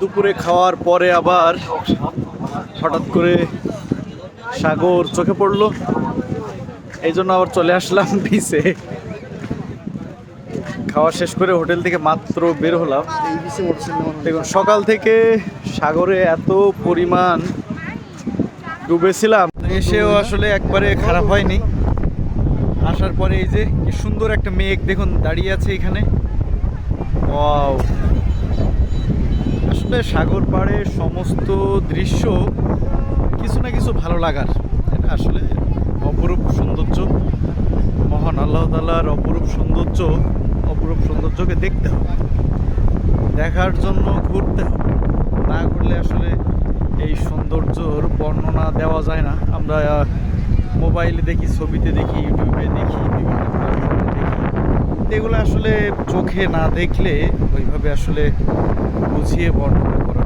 দুপুরে খাওয়ার পরে আবার হঠাৎ করে সাগর চোখে পড়লো, এই জন্য আবার চলে আসলাম বিচে। খাওয়া শেষ করে হোটেল থেকে মাত্র বের হলাম, দেখুন সকাল থেকে সাগরে এত পরিমাণ ডুবেছিলাম, এসেও আসলে একবারে খারাপ হয়নি। আসার পরে এই যে কি সুন্দর একটা মেঘ দেখুন দাঁড়িয়ে আছে এখানে। ওয়াও, আসলে সাগর পাড়ের সমস্ত দৃশ্য কিছু না কিছু ভালো লাগার, এটা আসলে অপরূপ সৌন্দর্য। মহান আল্লাহ তাআলার অপরূপ সৌন্দর্যকে দেখতে হবে, দেখার জন্য ঘুরতে হবে। না ঘুরলে আসলে এই সৌন্দর্যর বর্ণনা দেওয়া যায় না। আমরা মোবাইলে দেখি, ছবিতে দেখি, ইউটিউবে দেখি, বিভিন্ন প্ল্যাটফর্মে দেখি, এগুলো আসলে চোখে না দেখলে ওইভাবে আসলে বুঝিয়ে বর্ণনা করা